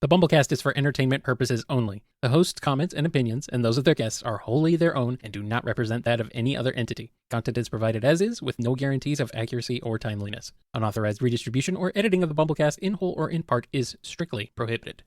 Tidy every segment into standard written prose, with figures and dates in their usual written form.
The BumbleKast is for entertainment purposes only. The host's comments and opinions, and those of their guests, are wholly their own and do not represent that of any other entity. Content is provided as is, with no guarantees of accuracy or timeliness. Unauthorized redistribution or editing of the BumbleKast in whole or in part is strictly prohibited.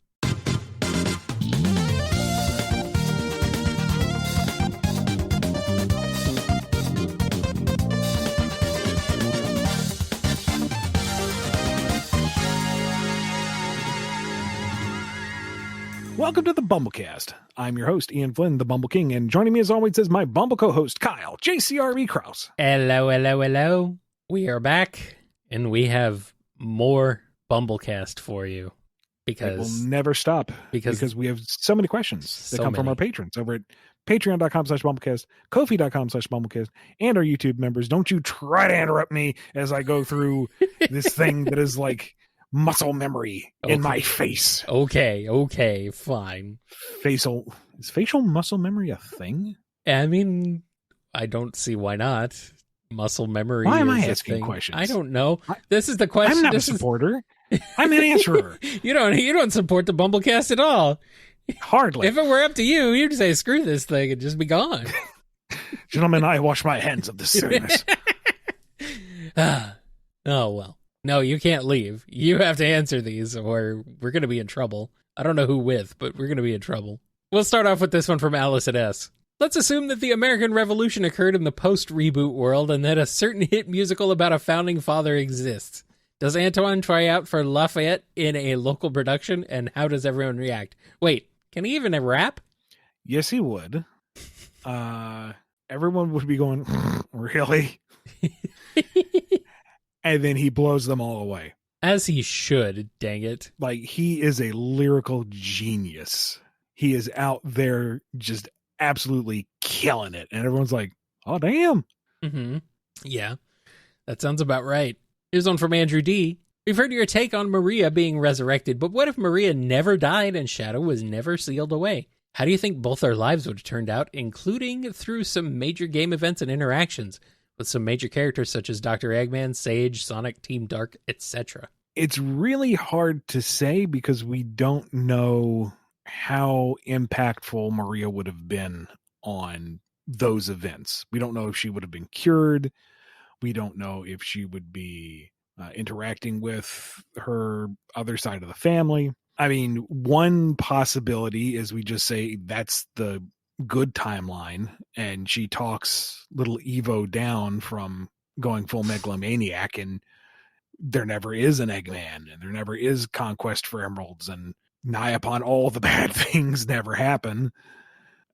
Welcome to the BumbleKast. I'm your host, Ian Flynn, the Bumble King, and joining me as always is my Bumble co-host, Kyle, JCRE Krause. Hello, hello, hello. We are back, and we have more BumbleKast for you. Because we'll never stop, because we have so many questions that come from our patrons over at patreon.com/BumbleKast, Ko-fi.com/BumbleKast, and our YouTube members. Don't you try to interrupt me as I go through this thing that is like muscle memory in my face. Okay, fine. Is facial muscle memory a thing? I mean, I don't see why not. Muscle memory. Why am I is asking questions? I don't know. This is the question. I'm not a supporter. I'm an answerer. You don't support the BumbleKast at all. Hardly. If it were up to you, you'd say screw this thing and just be gone. Gentlemen, I wash my hands of this silliness. Oh well. No, you can't leave. You have to answer these or we're going to be in trouble. I don't know who with, but we're going to be in trouble. We'll start off with this one from Alice at S. Let's assume that the American Revolution occurred in the post-reboot world and that a certain hit musical about a founding father exists. Does Antoine try out for Lafayette in a local production, and how does everyone react? Wait, can he even rap? Yes, he would. Everyone would be going, really? And then he blows them all away. As he should, dang it. Like, he is a lyrical genius. He is out there just absolutely killing it. And everyone's like, oh, damn. Mm-hmm. Yeah, that sounds about right. Here's one from Andrew D. We've heard your take on Maria being resurrected, but what if Maria never died and Shadow was never sealed away? How do you think both their lives would have turned out, including through some major game events and interactions with some major characters such as Dr. Eggman, Sage, Sonic, Team Dark, etc.? It's really hard to say because we don't know how impactful Maria would have been on those events. We don't know if she would have been cured. We don't know if she would be interacting with her other side of the family. I mean, one possibility is we just say that's the good timeline, and she talks little Evo down from going full megalomaniac, and there never is an Eggman, and there never is conquest for emeralds, and nigh upon all the bad things never happen.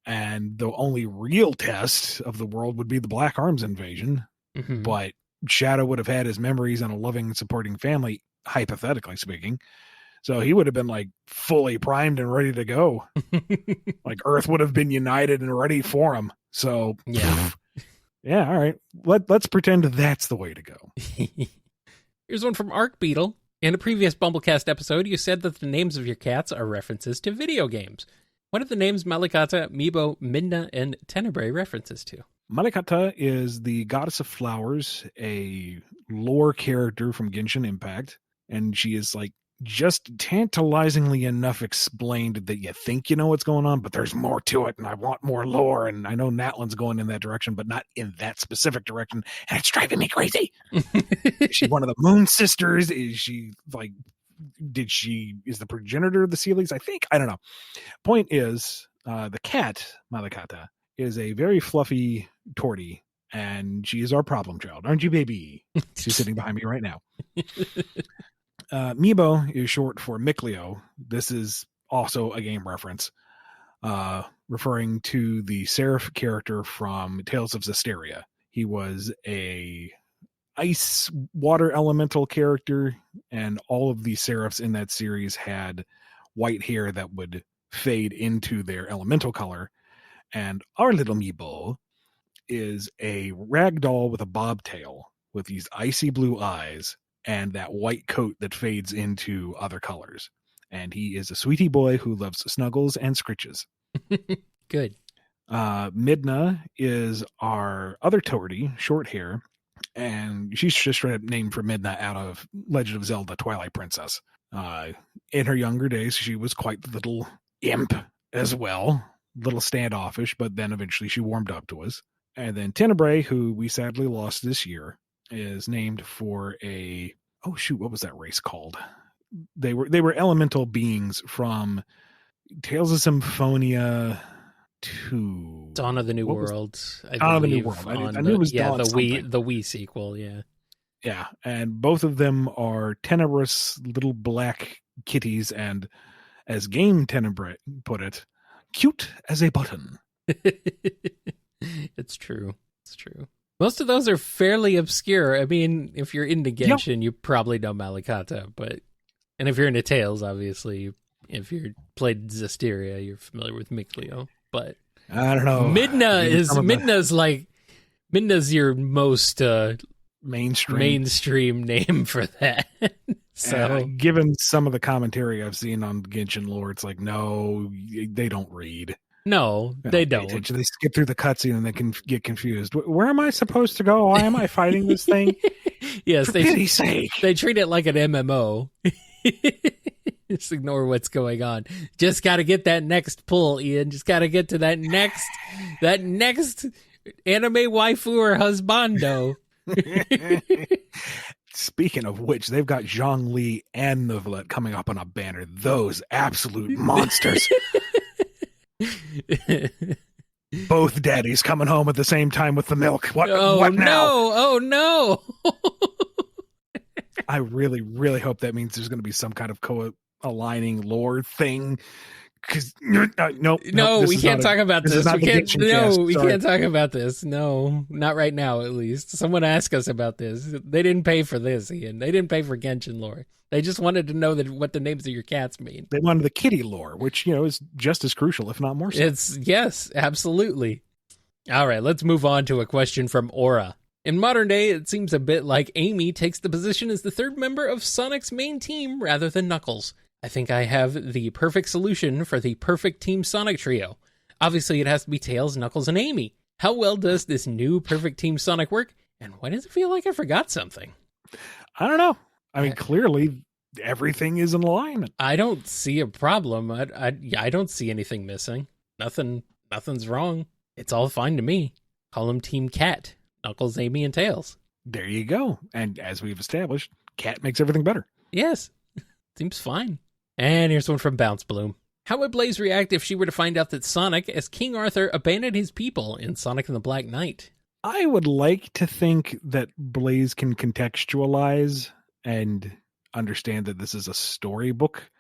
And the only real test of the world would be the Black Arms invasion. Mm-hmm. But Shadow would have had his memories and a loving, supporting family, hypothetically speaking. So he would have been like fully primed and ready to go. Like Earth would have been united and ready for him. So yeah, all right. Let's pretend that's the way to go. Here's one from Arc Beetle. In a previous BumbleKast episode, you said that the names of your cats are references to video games. What are the names Malikata, Meebo, Midna, and Tenebrae references to? Malikata is the goddess of flowers, a lore character from Genshin Impact, and she is like just tantalizingly enough explained that you think you know what's going on, but there's more to it, and I want more lore, and I know Natlan's going in that direction, but not in that specific direction, and it's driving me crazy. Is she one of the Moon Sisters? Is she like, is the progenitor of the Sealies? I think, I don't know. Point is, the cat, Malikata, is a very fluffy tortie, and she is our problem child. Aren't you, baby? She's sitting behind me right now. Meebo is short for Micleo. This is also a game reference, referring to the Seraph character from Tales of Zestiria. He was a ice water elemental character, and all of the Seraphs in that series had white hair that would fade into their elemental color. And our little Meebo is a ragdoll with a bobtail with these icy blue eyes and that white coat that fades into other colors. And he is a sweetie boy who loves snuggles and scritches. Good. Midna is our other toady, short hair, and she's just named for Midna out of Legend of Zelda Twilight Princess. In her younger days, she was quite the little imp as well, little standoffish, but then eventually she warmed up to us. And then Tenebrae, who we sadly lost this year, is named for what was that race called? They were elemental beings from Tales of Symphonia 2. Dawn of the New World. Dawn of the New World. I knew it was Dawn the something. the Wii sequel, yeah. Yeah, and both of them are tenebrous little black kitties, and as Game Tenebrae put it, cute as a button. It's true. It's true. Most of those are fairly obscure. I mean, if you're into Genshin, you probably know Malikata, and if you're into Tales, obviously, if you played Zestiria, you're familiar with Mikleo. But I don't know. Midna's your most mainstream name for that. So, given some of the commentary I've seen on Genshin lore, it's like, no, they don't read. No, they don't. They skip through the cutscene and they can get confused. Where am I supposed to go? Why am I fighting this thing? Yes, for pity's sake. They treat it like an MMO. Just ignore what's going on. Just got to get that next pull, Ian. Just got to get to that next anime waifu or husbando. Speaking of which, they've got Zhongli and Neuvillette coming up on a banner. Those absolute monsters. Both daddies coming home at the same time with the milk. What now? Oh no. I really, really hope that means there's going to be some kind of co-aligning lore thing. Because no, we can't talk about this. We can't talk about this. No, not right now. At least someone asked us about this. They didn't pay for this, Ian. They didn't pay for Genshin lore. They just wanted to know what the names of your cats mean. They wanted the kitty lore, which is just as crucial, if not more so. Yes, absolutely. All right, let's move on to a question from Aura. In modern day, it seems a bit like Amy takes the position as the third member of Sonic's main team rather than Knuckles. I think I have the perfect solution for the perfect Team Sonic trio. Obviously, it has to be Tails, Knuckles, and Amy. How well does this new perfect Team Sonic work? And why does it feel like I forgot something? I don't know. I mean, clearly, everything is in alignment. I don't see a problem. I don't see anything missing. Nothing's wrong. It's all fine to me. Call them Team Cat. Knuckles, Amy, and Tails. There you go. And as we've established, Cat makes everything better. Yes. Seems fine. And here's one from Bounce Bloom. How would Blaze react if she were to find out that Sonic, as King Arthur, abandoned his people in Sonic and the Black Knight? I would like to think that Blaze can contextualize and understand that this is a storybook.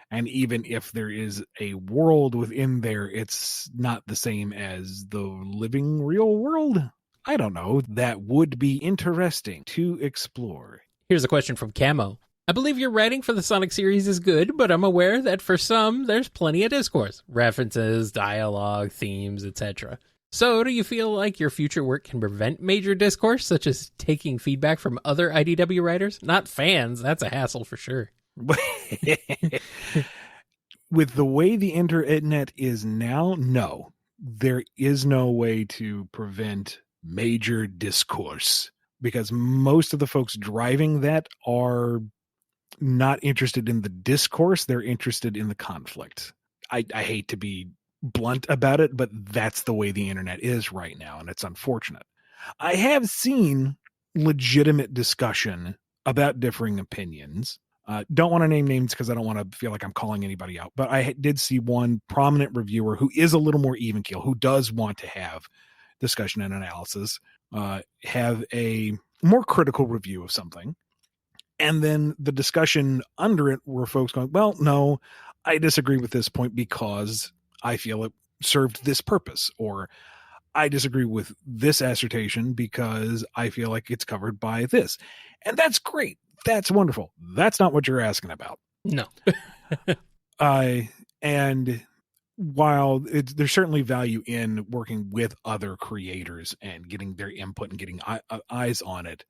And even if there is a world within there, it's not the same as the living real world. I don't know. That would be interesting to explore. Here's a question from Camo. I believe your writing for the Sonic series is good, but I'm aware that for some, there's plenty of discourse, references, dialogue, themes, etc. So, do you feel like your future work can prevent major discourse, such as taking feedback from other IDW writers? Not fans, that's a hassle for sure. With the way the internet is now, no. There is no way to prevent major discourse, because most of the folks driving that are not interested in the discourse, they're interested in the conflict. I hate to be blunt about it, but that's the way the internet is right now, and it's unfortunate. I have seen legitimate discussion about differing opinions. Don't want to name names because I don't want to feel like I'm calling anybody out, but I did see one prominent reviewer who is a little more even keel, who does want to have discussion and analysis, have a more critical review of something. And then the discussion under it were folks going, well, no, I disagree with this point because I feel it served this purpose, or I disagree with this assertion because I feel like it's covered by this. And that's great. That's wonderful. That's not what you're asking about. No. And while there's certainly value in working with other creators and getting their input and getting eyes on it,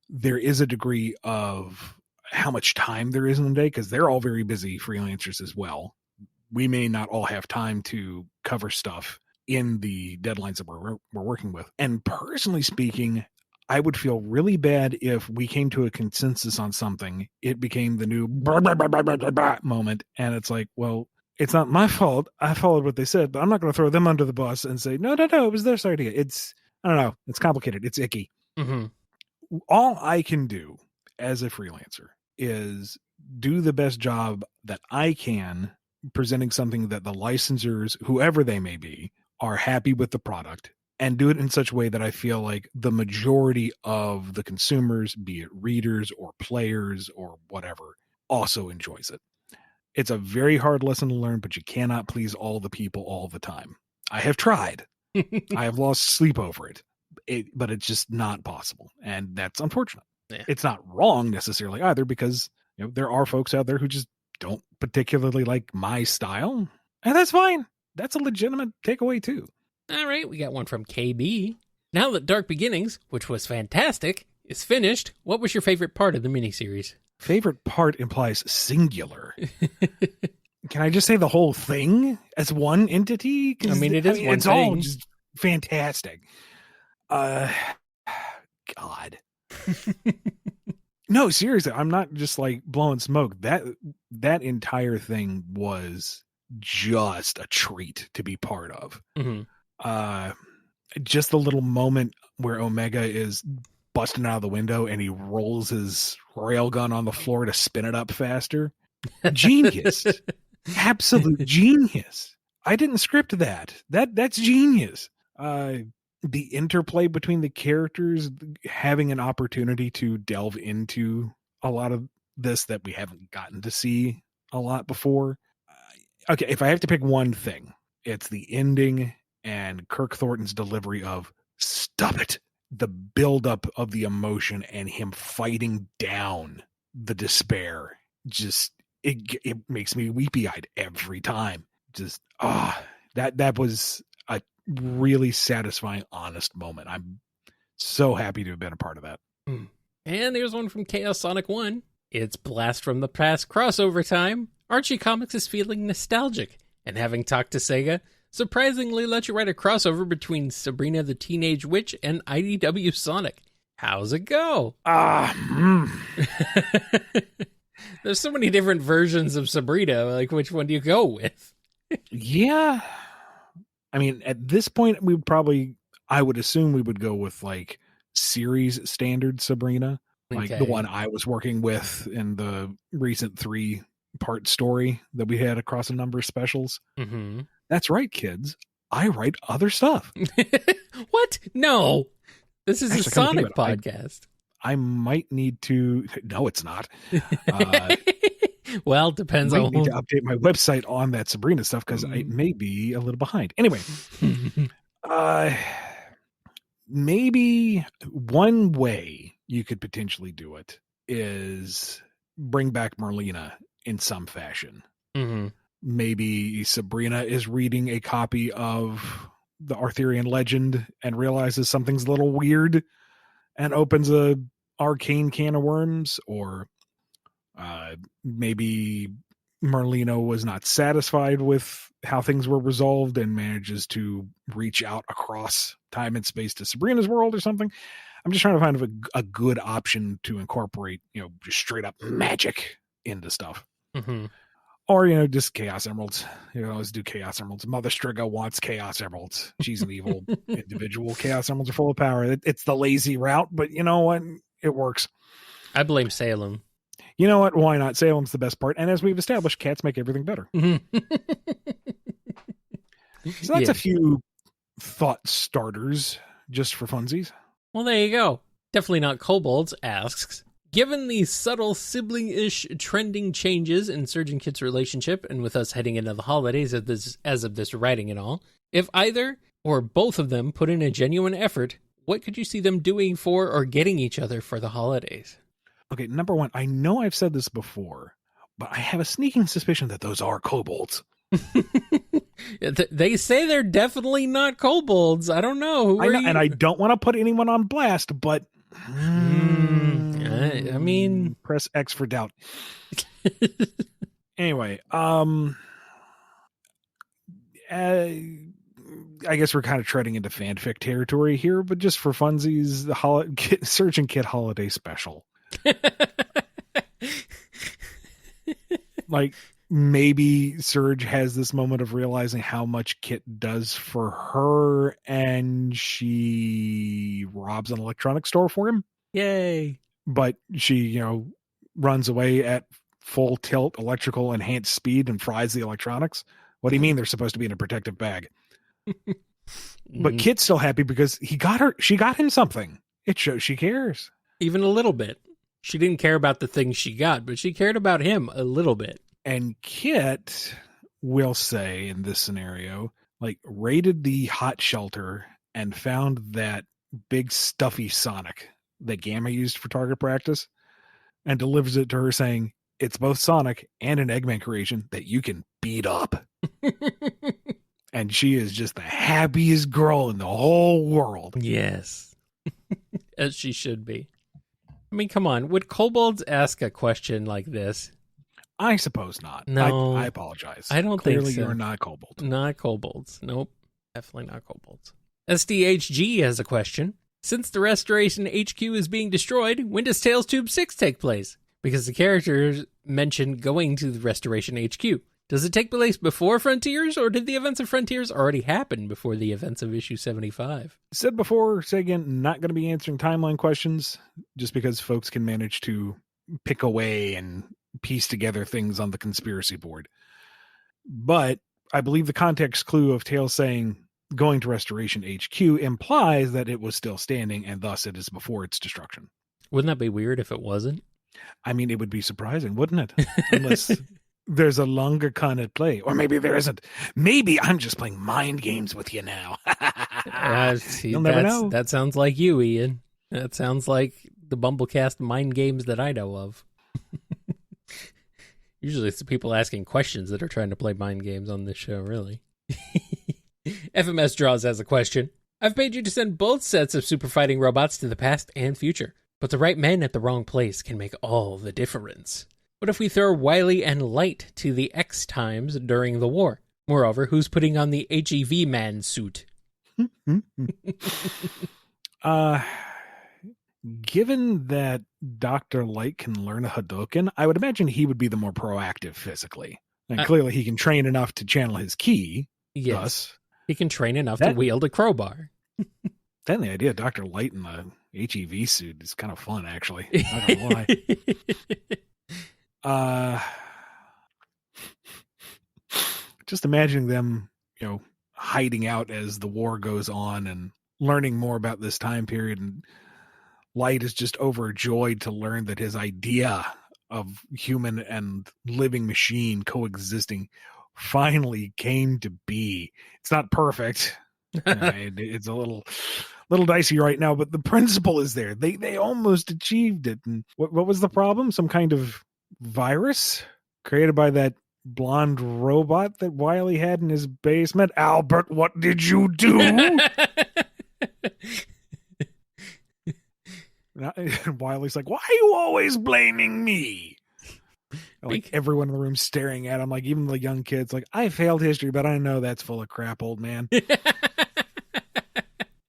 there is a degree of how much time there is in the day, because they're all very busy freelancers as well. We may not all have time to cover stuff in the deadlines that we're working with. And personally speaking, I would feel really bad if we came to a consensus on something. It became the new blah, blah, blah, blah, blah, blah, blah moment. And it's like, well, it's not my fault. I followed what they said, but I'm not going to throw them under the bus and say, no, it was their idea. I don't know. It's complicated. It's icky. Mm-hmm. All I can do as a freelancer is do the best job that I can presenting something that the licensors, whoever they may be, are happy with the product, and do it in such a way that I feel like the majority of the consumers, be it readers or players or whatever, also enjoys it. It's a very hard lesson to learn, but you cannot please all the people all the time. I have tried. I have lost sleep over it, but it's just not possible. And that's unfortunate. Yeah. It's not wrong necessarily either, because there are folks out there who just don't particularly like my style. And that's fine. That's a legitimate takeaway too. All right, we got one from KB. Now that Dark Beginnings, which was fantastic, is finished, what was your favorite part of the miniseries? Favorite part implies singular. Can I just say the whole thing as one entity? I mean, it is one it's thing. all just fantastic. God. No, seriously, I'm not just like blowing smoke. That entire thing was just a treat to be part of. Mm-hmm. Just the little moment where Omega is busting out of the window and he rolls his railgun on the floor to spin it up faster. Genius. Absolute genius. I didn't script that. That's genius. The interplay between the characters, having an opportunity to delve into a lot of this that we haven't gotten to see a lot before. Okay, if I have to pick one thing, it's the ending and Kirk Thornton's delivery of "stop it." The buildup of the emotion and him fighting down the despair. Just it makes me weepy-eyed every time. Just that was a really satisfying, honest moment. I'm so happy to have been a part of that. And there's one from Chaos Sonic 1. It's Blast from the Past crossover time. Archie Comics is feeling nostalgic, and having talked to Sega, surprisingly let you write a crossover between Sabrina the Teenage Witch and IDW Sonic. How's it go? There's so many different versions of Sabrina. Like, which one do you go with? Yeah. I mean, at this point, I would assume we would go with like series standard Sabrina, like the one I was working with in the recent 3-part story that we had across a number of specials. Mm-hmm. That's right, kids. I write other stuff. What? No. This is a Sonic podcast. I might need to. No, it's not. Well, depends I on. need to update my website on that Sabrina stuff because I may be a little behind. Anyway, maybe one way you could potentially do it is bring back Merlina in some fashion. Mm-hmm. Maybe Sabrina is reading a copy of the Arthurian legend and realizes something's a little weird and opens a arcane can of worms, or maybe Merlino was not satisfied with how things were resolved and manages to reach out across time and space to Sabrina's world or something. I'm just trying to find a good option to incorporate, just straight up magic into stuff. Mm-hmm. Or, just Chaos Emeralds. You can always do Chaos Emeralds. Mother Striga wants Chaos Emeralds. She's an evil individual. Chaos Emeralds are full of power. It's the lazy route, but you know what? It works. I blame Salem. You know what? Why not? Salem's the best part. And as we've established, cats make everything better. Mm-hmm. So that's a few thought starters just for funsies. Well, there you go. Definitely Not Kobolds asks, given the subtle sibling-ish trending changes in Surgeon Kit's relationship, and with us heading into the holidays as of this writing and all, if either or both of them put in a genuine effort, what could you see them doing for or getting each other for the holidays? Okay, number one, I know I've said this before, but I have a sneaking suspicion that those are kobolds. They say they're definitely not kobolds. I don't know. And I don't want to put anyone on blast, but I mean, press X for doubt. Anyway, I guess we're kind of treading into fanfic territory here, but just for funsies, the Surge and Kit holiday special. Like, maybe Surge has this moment of realizing how much Kit does for her, and she robs an electronics store for him. Yay. But she, runs away at full tilt, electrical enhanced speed, and fries the electronics. What do you mean they're supposed to be in a protective bag? But Kit's still happy because she got him something. It shows she cares. Even a little bit. She didn't care about the things she got, but she cared about him a little bit. And Kit will say in this scenario, like, raided the hot shelter and found that big stuffy Sonic that Gamma used for target practice and delivers it to her saying, it's both Sonic and an Eggman creation that you can beat up. And she is just the happiest girl in the whole world. Yes. As she should be. I mean, come on. Would kobolds ask a question like this? I suppose not. No. I apologize. I don't Clearly think so. You're not kobold. Not kobolds. Nope. Definitely not kobolds. SDHG has a question. Since the Restoration HQ is being destroyed, when does Tales Tube 6 take place? Because the characters mentioned going to the Restoration HQ. Does it take place before Frontiers, or did the events of Frontiers already happen before the events of issue 75? Said before, say again, not going to be answering timeline questions, just because folks can manage to pick away and piece together things on the conspiracy board. But I believe the context clue of Tales saying going to Restoration HQ implies that it was still standing, and thus it is before its destruction. Wouldn't that be weird if it wasn't? I mean, it would be surprising, wouldn't it? Unless there's a longer con at play. Or maybe there isn't. Maybe I'm just playing mind games with you now. You'll never know. That sounds like you, Ian. That sounds like the BumbleKast mind games that I know of. Usually it's the people asking questions that are trying to play mind games on this show, really. FMS Draws has a question. I've paid you to send both sets of super fighting robots to the past and future, but the right men at the wrong place can make all the difference. What if we throw Wily and Light to the X times during the war? Moreover, who's putting on the HEV man suit? Given that Dr. Light can learn a Hadouken, I would imagine he would be the more proactive physically. And clearly he can train enough to channel his ki. Yes. Thus, he can train enough to wield a crowbar. Then the idea of Dr. Light in the HEV suit is kind of fun, actually. Not gonna lie. Just imagining them, hiding out as the war goes on and learning more about this time period, and Light is just overjoyed to learn that his idea of human and living machine coexisting finally came to be. It's not perfect. It's a little dicey right now, but the principle is there. They almost achieved it. And what was the problem? Some kind of virus created by that blonde robot that Wily had in his basement. Albert, what did you do? And Wily's like, why are you always blaming me? Like, everyone in the room staring at him, like even the young kids, like, I failed history, but I know that's full of crap, old man.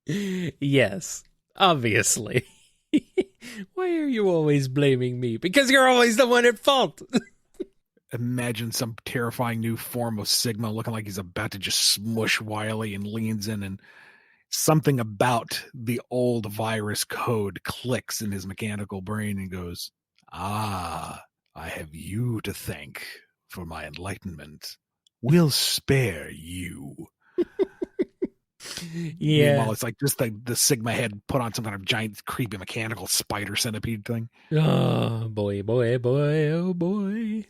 Yes, obviously. Why are you always blaming me? Because you're always the one at fault. Imagine some terrifying new form of Sigma looking like he's about to just smush Wily, and leans in, and something about the old virus code clicks in his mechanical brain and goes, I have you to thank for my enlightenment. We'll spare you. Yeah. Meanwhile, it's like just the Sigma head put on some kind of giant, creepy mechanical spider centipede thing. Oh, boy, oh, boy.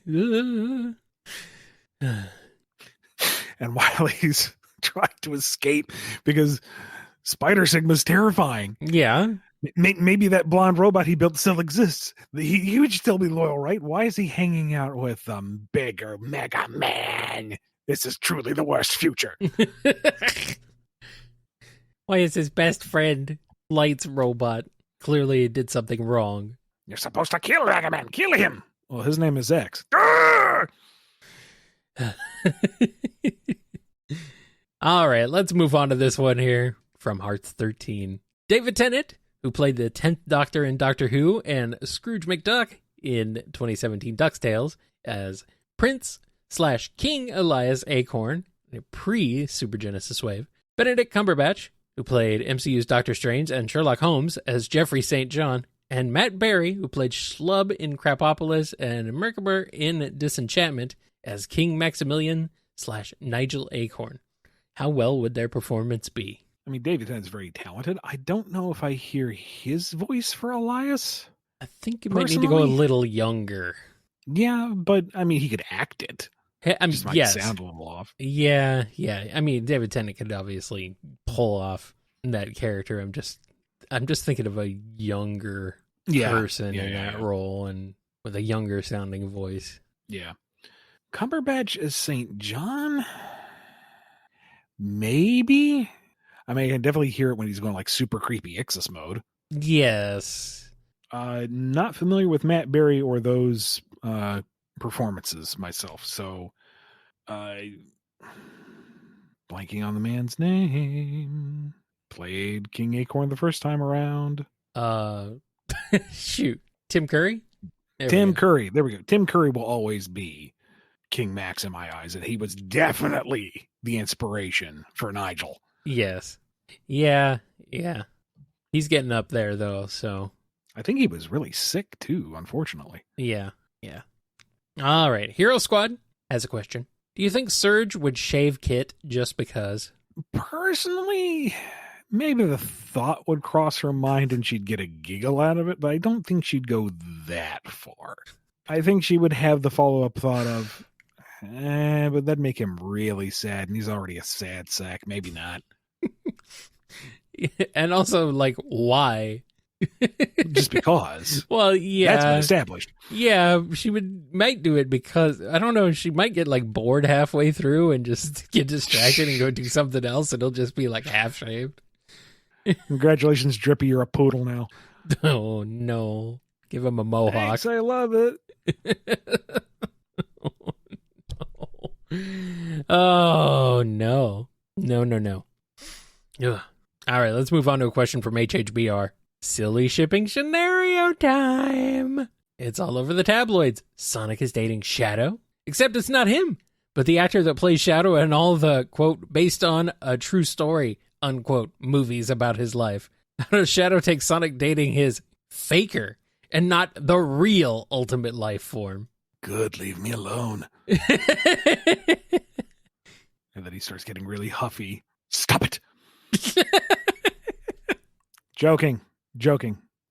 And Wily's trying to escape because Spider Sigma's terrifying. Yeah. Maybe that blonde robot he built still exists. He would still be loyal, right? Why is he hanging out with bigger Mega Man? This is truly the worst future. Why is his best friend Light's robot? Clearly it did something wrong. You're supposed to kill Mega Man. Kill him. Well, his name is X. All right, let's move on to this one here from Hearts 13. David Tennant, who played the 10th Doctor in Doctor Who and Scrooge McDuck in 2017 DuckTales as Prince/King Elias Acorn, a pre-Super Genesis wave. Benedict Cumberbatch, who played MCU's Doctor Strange and Sherlock Holmes as Geoffrey St. John, and Matt Berry, who played Schlub in Crapopolis and Merkaba in Disenchantment as King Maximilian/Nigel Acorn. How well would their performance be? I mean, David Tennant's very talented. I don't know if I hear his voice for Elias. I think you might need to go a little younger. Yeah, but I mean, he could act it. I mean, Just might yes. sound a little off. Yeah. I mean, David Tennant could obviously pull off that character. I'm just thinking of a younger person in that role and with a younger sounding voice. Yeah. Cumberbatch as St. John? Maybe? I mean, I can definitely hear it when he's going like super creepy Ixis mode. Yes. Not familiar with Matt Berry or those performances myself, so blanking on the man's name. Played King Acorn the first time around. Shoot. Tim Curry? Tim Curry. There we go. Tim Curry will always be King Max in my eyes, and he was definitely the inspiration for Nigel. Yes. Yeah. He's getting up there, though, so. I think he was really sick, too, unfortunately. Yeah. All right. Hero Squad has a question. Do you think Surge would shave Kit just because? Personally, maybe the thought would cross her mind and she'd get a giggle out of it, but I don't think she'd go that far. I think she would have the follow-up thought of, but that'd make him really sad, and he's already a sad sack. Maybe not. And also, like, why? Just because. Well, yeah. That's been established. Yeah, she might do it because, I don't know, she might get, like, bored halfway through and just get distracted and go do something else, and it'll just be, like, half-shaved. Congratulations, Drippy, you're a poodle now. Oh, no. Give him a mohawk. Thanks, I love it. Oh, no. No. Ugh. All right, let's move on to a question from HHBR. Silly shipping scenario time. It's all over the tabloids. Sonic is dating Shadow, except it's not him, but the actor that plays Shadow in all the, quote, based on a true story, unquote, movies about his life. How does Shadow take Sonic dating his faker and not the real ultimate life form? Good, leave me alone. And then he starts getting really huffy. Stop it. Joking.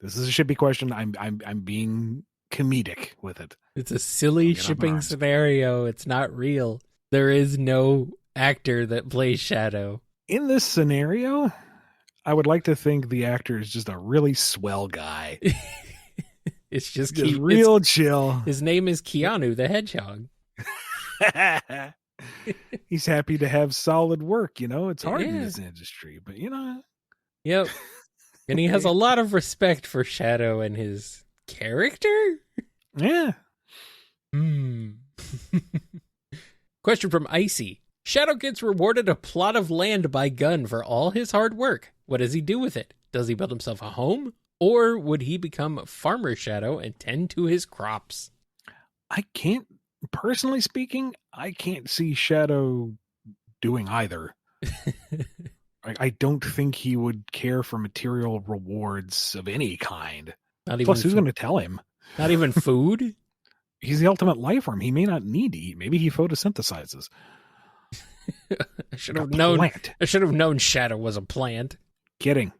This is a shippy question. I'm being comedic with it. It's a silly shipping scenario. It's not real. There is no actor that plays Shadow. In this scenario, I would like to think the actor is just a really swell guy. It's just real chill. His name is Keanu the Hedgehog. He's happy to have solid work, It's hard in this industry, but Yep. And he has a lot of respect for Shadow and his character? Yeah. Question from Icy. Shadow gets rewarded a plot of land by Gunn for all his hard work. What does he do with it? Does he build himself a home? Or would he become Farmer Shadow and tend to his crops? Personally speaking, I can't see Shadow doing either. I don't think he would care for material rewards of any kind. Plus, who's going to tell him? Not even food? He's the ultimate life form. He may not need to eat. Maybe he photosynthesizes. I should have known Shadow was a plant. Kidding.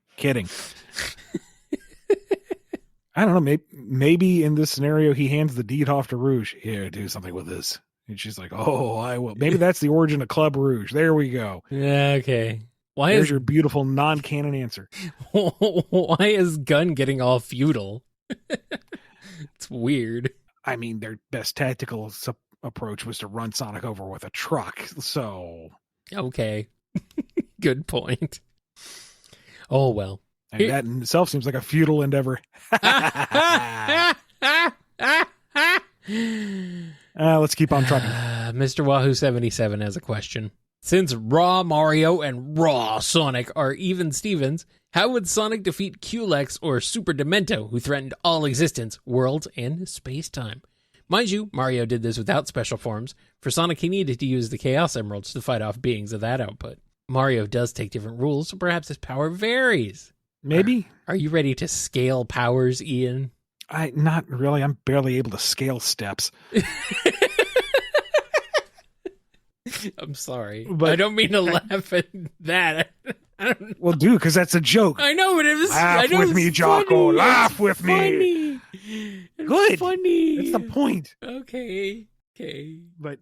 I don't know. Maybe in this scenario, he hands the deed off to Rouge. Here, do something with this. And she's like, oh, I will. Maybe that's the origin of Club Rouge. There we go. Yeah, okay. There's your beautiful non-canon answer. Why is Gunn getting all feudal? It's weird. I mean, their best tactical approach was to run Sonic over with a truck, so... Okay. Good point. Oh, well. And that in itself seems like a feudal endeavor. Let's keep on trucking. Mr. Wahoo77 has a question. Since Raw Mario and Raw Sonic are even Stevens, how would Sonic defeat Culex or Super Demento, who threatened all existence, worlds, and space-time? Mind you, Mario did this without special forms. For Sonic, he needed to use the Chaos Emeralds to fight off beings of that output. Mario does take different rules, so perhaps his power varies. Maybe. Are you ready to scale powers, Ian? Not really. I'm barely able to scale steps. I'm sorry. But I don't mean to laugh at that. Well, dude, because that's a joke. I know, but it was. Laugh with me, Jocko. Laugh with me. Good. Funny. That's the point. Okay. But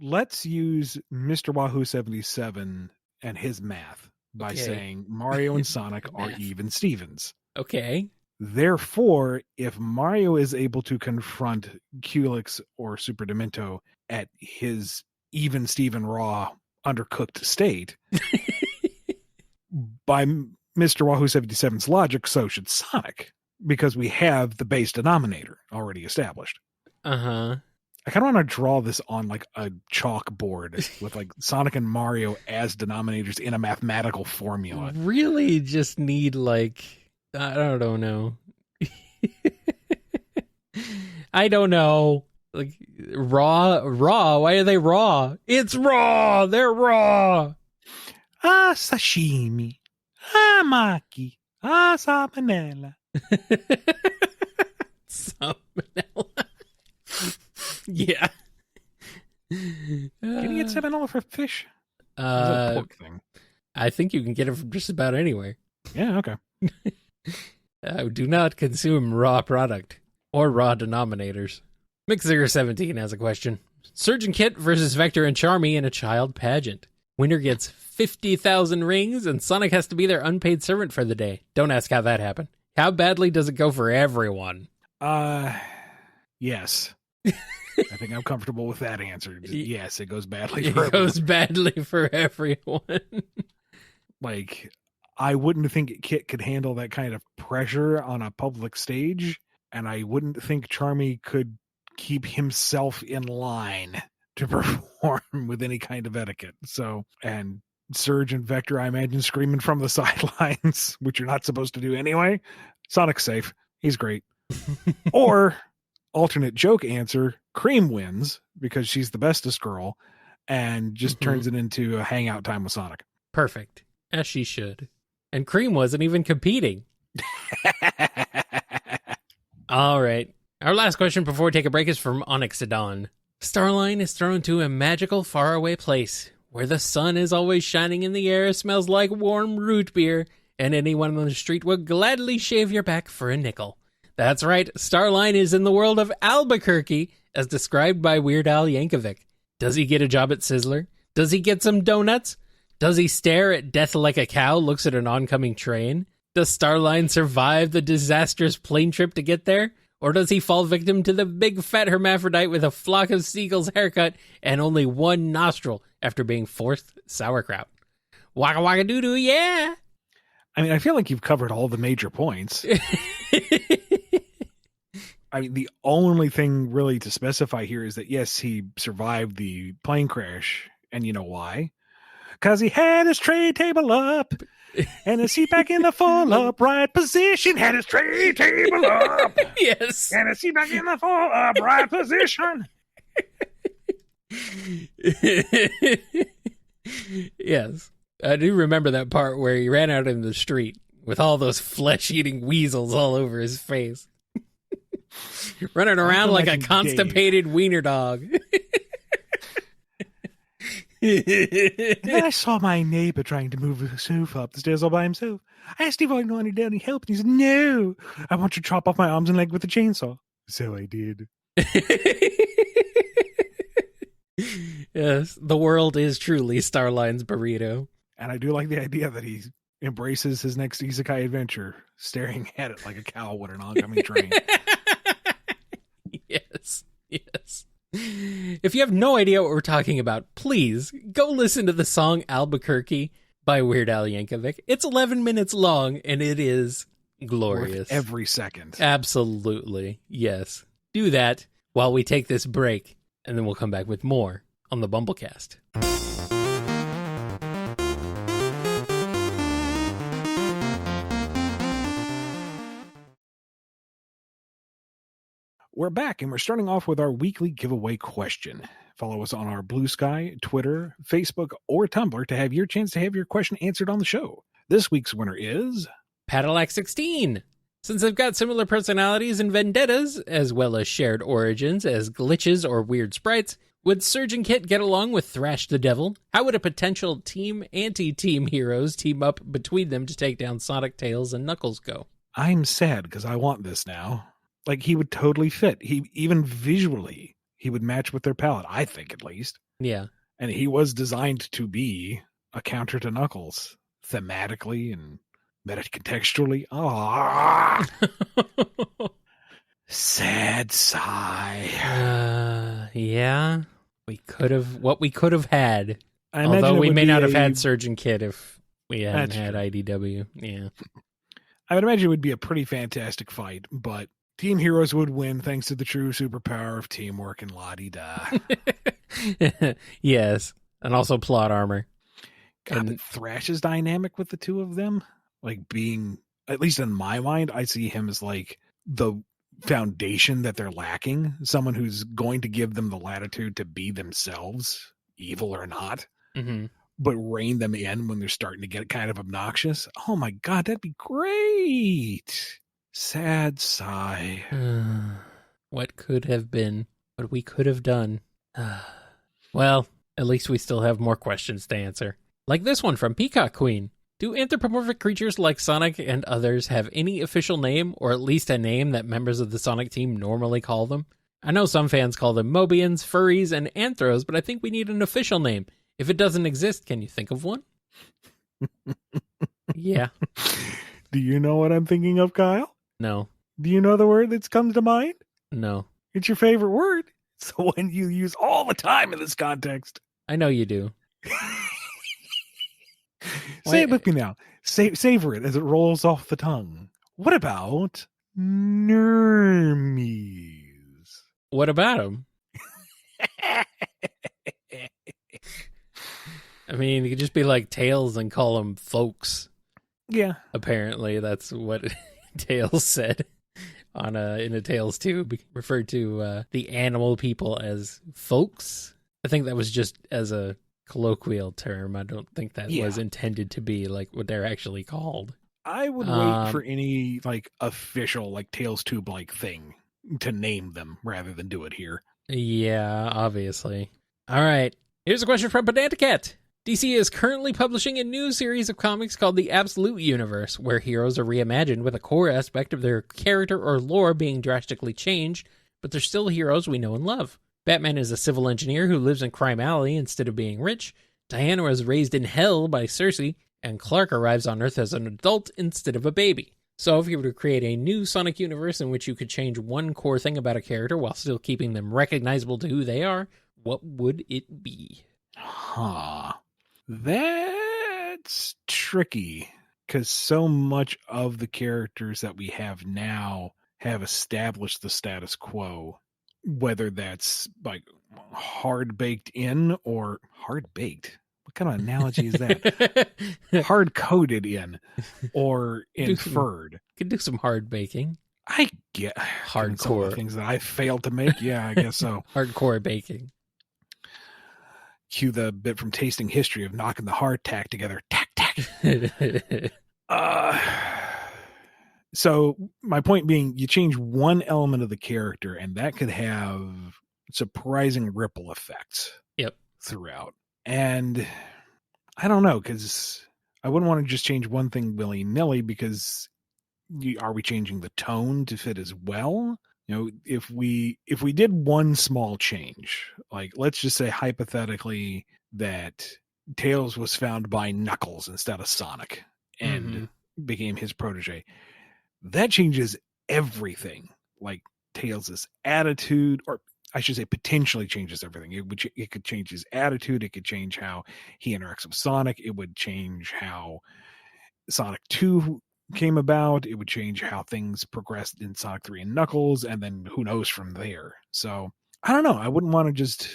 let's use Mr. Wahoo 77 and his math by saying Mario and Sonic are even Stevens. Okay. Therefore, if Mario is able to confront Culex or Super Demento at his even Steven Raw undercooked state, by Mr. Wahoo 77's logic, so should Sonic, because we have the base denominator already established. Uh-huh. I kind of want to draw this on like a chalkboard with like Sonic and Mario as denominators in a mathematical formula. Really just need like, I don't know. I don't know. Like raw, why are they raw? It's raw. They're raw. Sashimi. Maki. Salmonella. Salmonella. Yeah. Can you get salmonella for fish? A pork thing? I think you can get it from just about anywhere. Yeah, okay. Do not consume raw product or raw denominators. Mixer17 has a question. Surgeon Kit versus Vector and Charmy in a child pageant. Winner gets 50,000 rings and Sonic has to be their unpaid servant for the day. Don't ask how that happened. How badly does it go for everyone? Yes. I think I'm comfortable with that answer. Yes, it goes badly for everyone. It goes badly for everyone. Like, I wouldn't think Kit could handle that kind of pressure on a public stage, and I wouldn't think Charmy could keep himself in line to perform with any kind of etiquette. So, and Surge and Vector, I imagine, screaming from the sidelines, which you're not supposed to do anyway. Sonic's safe. He's great. Or, alternate joke answer, Cream wins because she's the bestest girl and just turns it into a hangout time with Sonic. Perfect. As she should. And Cream wasn't even competing. All right. Our last question before we take a break is from Onyxodon. Starline is thrown to a magical faraway place where the sun is always shining in the air, smells like warm root beer, and anyone on the street will gladly shave your back for a nickel. That's right, Starline is in the world of Albuquerque, as described by Weird Al Yankovic. Does he get a job at Sizzler? Does he get some donuts? Does he stare at death like a cow looks at an oncoming train? Does Starline survive the disastrous plane trip to get there? Or does he fall victim to the big fat hermaphrodite with a flock of seagulls haircut and only one nostril after being forced sauerkraut? Waka waka doo doo, yeah! I mean, I feel like you've covered all the major points. I mean, the only thing really to specify here is that, yes, he survived the plane crash. And you know why? Because he had his tray table up and his seat back in the full upright position. Had his tray table up. Yes. And his seat back in the full upright position. Yes. I do remember that part where he ran out in the street with all those flesh-eating weasels all over his face. Running around like a constipated wiener dog. And then I saw my neighbor trying to move the sofa up the stairs all by himself. I asked if I wanted any help, and he said, "No, I want you to chop off my arms and leg with a chainsaw." So I did. Yes, the world is truly Starline's burrito. And I do like the idea that he embraces his next isekai adventure, staring at it like a cow would an oncoming train. Yes. If you have no idea what we're talking about, please go listen to the song Albuquerque by Weird Al Yankovic. It's 11 minutes long, and it is glorious. Worth every second. Absolutely. Yes. Do that while we take this break, and then we'll come back with more on the BumbleKast. We're back, and we're starting off with our weekly giveaway question. Follow us on our Blue Sky, Twitter, Facebook, or Tumblr to have your chance to have your question answered on the show. This week's winner is... Padillac 16. Since they've got similar personalities and vendettas, as well as shared origins as glitches or weird sprites, would Surge and Kit get along with Thrash the Devil? How would a potential team anti-team heroes team up between them to take down Sonic, Tails, and Knuckles go? I'm sad because I want this now. Like, he would totally fit. Even visually, he would match with their palette, I think, at least. Yeah. And he was designed to be a counter to Knuckles, thematically and meta-contextually. Ah, sad sigh. Yeah. We could have had. I Although we may not have a- had Surge and Kit if we hadn't That's had true. IDW. Yeah. I would imagine it would be a pretty fantastic fight, but Team Heroes would win thanks to the true superpower of teamwork and la-di-da. Yes. And also plot armor. God, And- but Thrash's dynamic with the two of them, like being, at least in my mind, I see him as like the foundation that they're lacking. Someone who's going to give them the latitude to be themselves, evil or not, Mhm. but rein them in when they're starting to get kind of obnoxious. Oh my God, that'd be great. Sad sigh. What could have been, what we could have done. Well, at least we still have more questions to answer. Like this one from Peacock Queen. Do anthropomorphic creatures like Sonic and others have any official name, or at least a name that members of the Sonic team normally call them? I know some fans call them Mobians, Furries, and Anthros, but I think we need an official name. If it doesn't exist, can you think of one? Yeah. Do you know what I'm thinking of, Kyle? No. Do you know the word that's comes to mind? No. It's your favorite word. It's the one you use all the time in this context. I know you do. Say it with me now. Savor it as it rolls off the tongue. What about Nermies? What about him? I mean, you could just be like Tails and call them folks. Yeah. Apparently, that's what Tails said on in a Tails 2, referred to the animal people as folks. I think that was just as a colloquial term. I don't think that was intended to be like what they're actually called. I would wait for any like official like Tails Tube like thing to name them rather than do it here. Yeah, obviously. All right. Here's a question from Pedanticat. DC is currently publishing a new series of comics called The Absolute Universe, where heroes are reimagined with a core aspect of their character or lore being drastically changed, but they're still heroes we know and love. Batman is a civil engineer who lives in Crime Alley instead of being rich. Diana was raised in hell by Cersei, and Clark arrives on Earth as an adult instead of a baby. So if you were to create a new Sonic universe in which you could change one core thing about a character while still keeping them recognizable to who they are, what would it be? Huh. That's tricky because so much of the characters that we have now have established the status quo, whether that's like hard baked in or hard baked. What kind of analogy is that? Hard coded in or inferred. Could do some hard baking. I get Hardcore. some of the things that I failed to make. Yeah, I guess so. Hardcore baking. Cue the bit from Tasting History of knocking the hardtack together. Tack, tack. So my point being, you change one element of the character, and that could have surprising ripple effects. Yep. Throughout. And I don't know, because I wouldn't want to just change one thing willy-nilly, because are we changing the tone to fit as well? You know, if we did one small change, like let's just say hypothetically that Tails was found by Knuckles instead of Sonic and became his protege, that changes everything. Like Tails' attitude, or I should say potentially changes everything. It could change his attitude. It could change how he interacts with Sonic. It would change how Sonic 2 came about. It would change how things progressed in Sonic 3 and Knuckles, and then who knows from there. So I don't know. I wouldn't want to just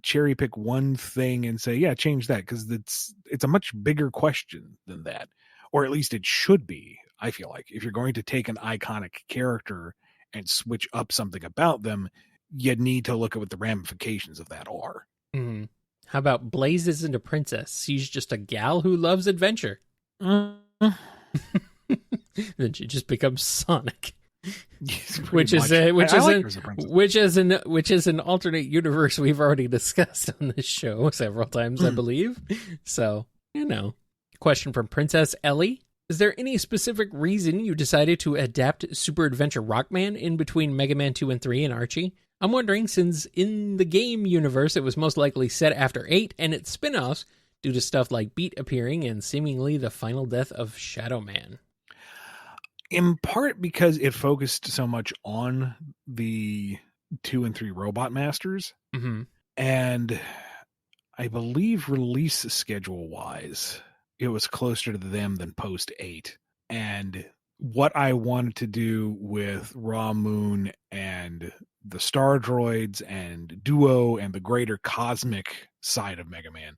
cherry pick one thing and say, yeah, change that, because it's a much bigger question than that. Or at least it should be, I feel like. If you're going to take an iconic character and switch up something about them, you need to look at what the ramifications of that are. Mm. How about Blaze isn't a princess? She's just a gal who loves adventure. Then she just becomes Sonic. Yes, which is an alternate universe we've already discussed on this show several times, I believe. So, Question from Princess Ellie. Is there any specific reason you decided to adapt Super Adventure Rockman in between Mega Man 2 and 3 and Archie? I'm wondering, since in the game universe it was most likely set after 8 and its spin-offs due to stuff like Beat appearing and seemingly the final death of Shadow Man. In part because it focused so much on the 2 and 3 Robot Masters. Mm-hmm. And I believe release schedule-wise, it was closer to them than post 8. And what I wanted to do with Raw Moon and the Star Droids and Duo and the greater cosmic side of Mega Man,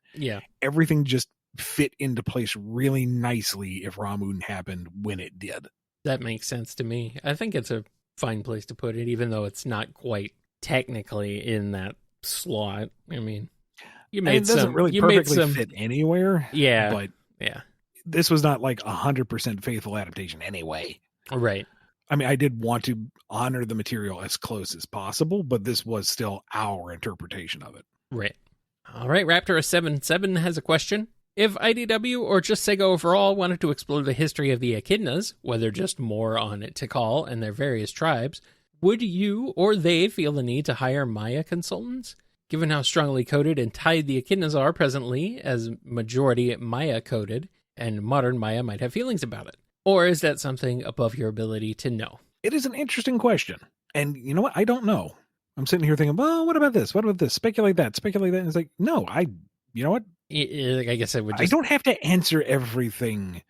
everything just fit into place really nicely if Raw Moon happened when it did. That makes sense to me. I think it's a fine place to put it, even though it's not quite technically in that slot. I mean, it doesn't really perfectly fit anywhere. Yeah, but this was not like 100% faithful adaptation anyway. Right. I mean, I did want to honor the material as close as possible, but this was still our interpretation of it. Right. All right, Raptor77 has a question. If IDW or just Sega overall wanted to explore the history of the echidnas, whether just more on Tikal and their various tribes, would you or they feel the need to hire Maya consultants? Given how strongly coded and tied the echidnas are presently, as majority Maya coded, and modern Maya might have feelings about it. Or is that something above your ability to know? It is an interesting question. And you know what? I don't know. I'm sitting here thinking, well, what about this? What about this? Speculate that. And it's like, no, you know what? I guess I would just... I don't have to answer everything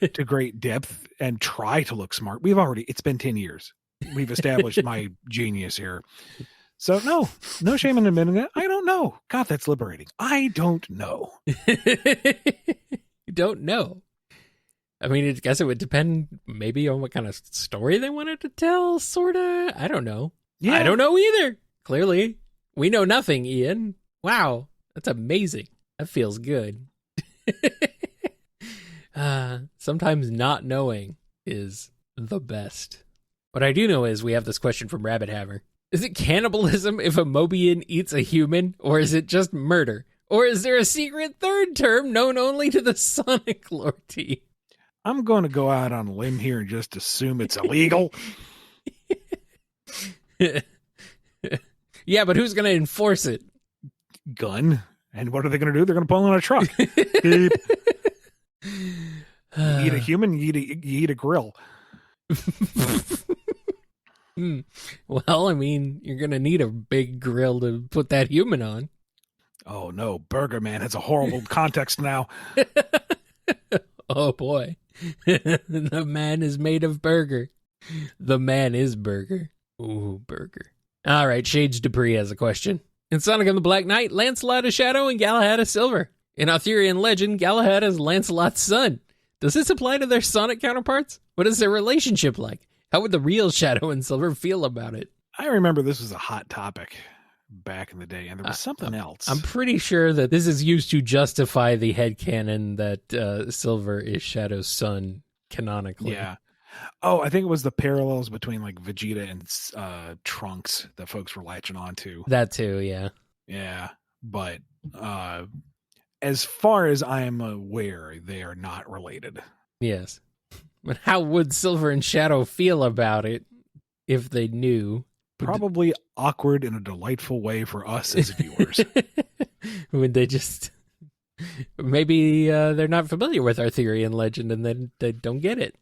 to great depth and try to look smart. It's been 10 years. We've established my genius here. So no shame in admitting that. I don't know. God, that's liberating. I don't know. You don't know. I mean, I guess it would depend maybe on what kind of story they wanted to tell, sort of. I don't know. Yeah. I don't know either. Clearly. We know nothing, Ian. Wow. That's amazing. That feels good. Sometimes not knowing is the best. What I do know is we have this question from Rabbit Haver. Is it cannibalism if a Mobian eats a human, or is it just murder? Or is there a secret third term known only to the Sonic lore team? I'm going to go out on a limb here and just assume it's illegal. Yeah, but who's going to enforce it? Gun. And what are they going to do? They're going to pull on a truck. Beep. You eat a human, you eat a grill. Well, I mean, you're going to need a big grill to put that human on. Oh, no. Burger Man has a horrible context now. Oh, boy. The man is made of burger. The man is burger. Ooh, burger. All right, Shades Dupree has a question. In Sonic and the Black Knight, Lancelot is Shadow and Galahad is Silver. In Arthurian legend, Galahad is Lancelot's son. Does this apply to their Sonic counterparts? What is their relationship like? How would the real Shadow and Silver feel about it? I remember this was a hot topic back in the day, and there was something else. I'm pretty sure that this is used to justify the headcanon that Silver is Shadow's son canonically. Yeah. Oh, I think it was the parallels between like Vegeta and Trunks that folks were latching on to. That too, yeah. Yeah, but as far as I am aware, they are not related. Yes. But how would Silver and Shadow feel about it if they knew? Probably awkward in a delightful way for us as viewers. Would they just... Maybe they're not familiar with Arthurian legend and then they don't get it.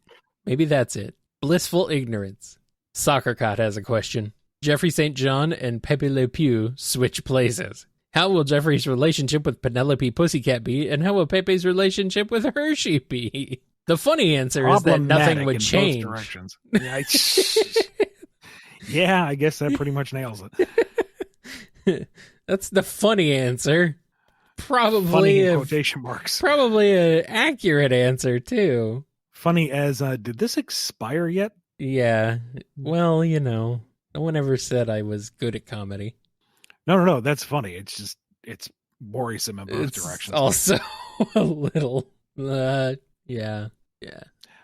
Maybe that's it. Blissful ignorance. Soccer Cot has a question. Jeffrey St. John and Pepe Le Pew switch places. How will Jeffrey's relationship with Penelope Pussycat be, and how will Pepe's relationship with Hershey be? The funny answer is that nothing would change. Yeah, I guess that pretty much nails it. That's the funny answer. Probably funny in quotation marks. Probably an accurate answer too. Funny as, did this expire yet? Yeah. Well, no one ever said I was good at comedy. No. That's funny. It's just, it's worrisome in both It's directions. also a little, yeah.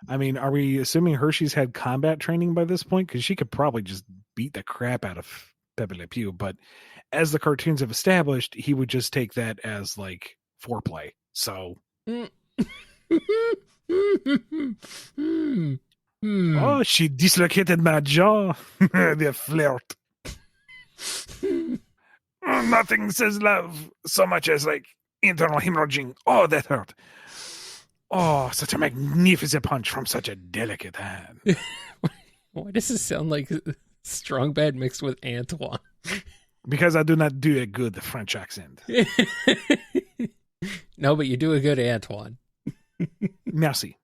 I mean, are we assuming Hershey's had combat training by this point? Because she could probably just beat the crap out of Pepe Le Pew. But as the cartoons have established, he would just take that as like foreplay. So, oh, she dislocated my jaw. The flirt. Nothing says love so much as like internal hemorrhaging. Oh, that hurt. Oh, such a magnificent punch from such a delicate hand. Why does it sound like Strong Bad mixed with Antoine? Because I do not do a good French accent. No, but you do a good Antoine. Merci.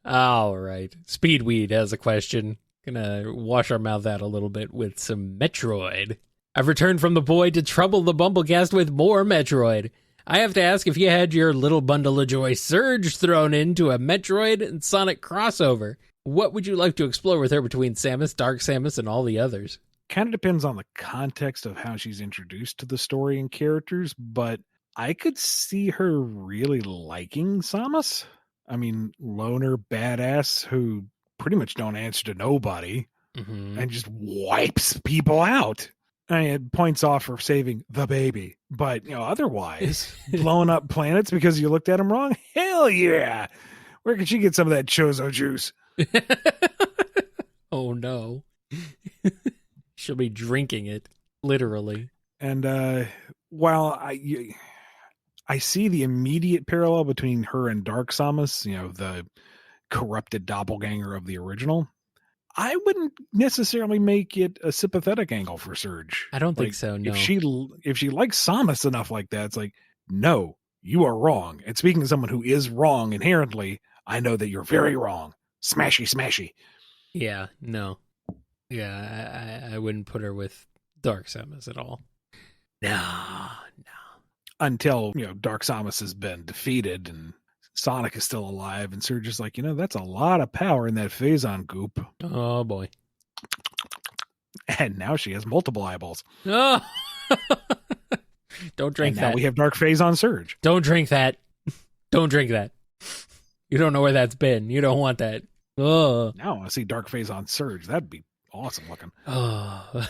All right. Speedweed has a question. Gonna wash our mouth out a little bit with some Metroid. I've returned from the void to trouble the BumbleKast with more Metroid. I have to ask, if you had your little bundle of joy Surge thrown into a Metroid and Sonic crossover, what would you like to explore with her between Samus, Dark Samus, and all the others? Kind of depends on the context of how she's introduced to the story and characters, but I could see her really liking Samus. I mean, loner badass who pretty much don't answer to nobody and just wipes people out. I mean, it points off for saving the baby, but otherwise, blowing up planets because you looked at them wrong. Hell yeah! Where can she get some of that chozo juice? Oh no. She'll be drinking it, literally. And while I see the immediate parallel between her and Dark Samus, the corrupted doppelganger of the original, I wouldn't necessarily make it a sympathetic angle for Surge. I don't think so, no. If she likes Samus enough like that, it's like, no, you are wrong. And speaking of someone who is wrong inherently, I know that you're very wrong. Smashy, smashy. Yeah, no. Yeah, I wouldn't put her with Dark Samus at all. No. Until, Dark Samus has been defeated and Sonic is still alive, and Surge is like, that's a lot of power in that Phazon goop. Oh, boy. And now she has multiple eyeballs. Oh! Don't drink and that. Now we have Dark Phazon Surge. Don't drink that. Don't drink that. You don't know where that's been. You don't want that. Oh. Now I want to see Dark Phazon Surge. That'd be awesome looking. Oh.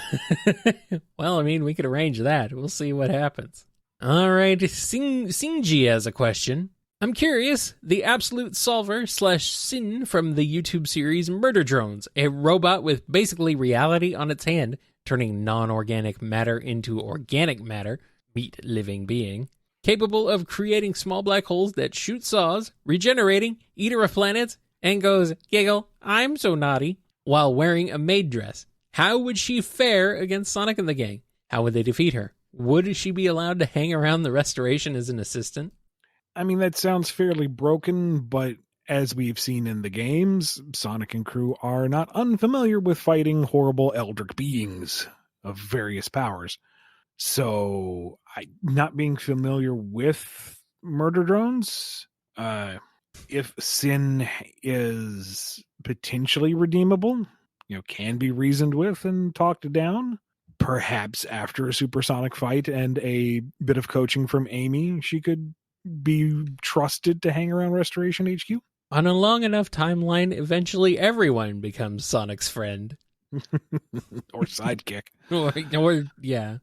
Well, I mean, we could arrange that. We'll see what happens. All right. Singji has a question. I'm curious, the absolute solver / Sin from the YouTube series Murder Drones, a robot with basically reality on its hand, turning non-organic matter into organic matter, meat living being, capable of creating small black holes that shoot saws, regenerating, eater of planets, and goes, giggle, I'm so naughty, while wearing a maid dress. How would she fare against Sonic and the gang? How would they defeat her? Would she be allowed to hang around the restoration as an assistant? I mean, that sounds fairly broken, but as we've seen in the games, Sonic and crew are not unfamiliar with fighting horrible eldritch beings of various powers. So, not being familiar with murder drones, if Sin is potentially redeemable, can be reasoned with and talked down, perhaps after a supersonic fight and a bit of coaching from Amy, she could be trusted to hang around Restoration HQ? On a long enough timeline, eventually everyone becomes Sonic's friend. Or sidekick. or, yeah.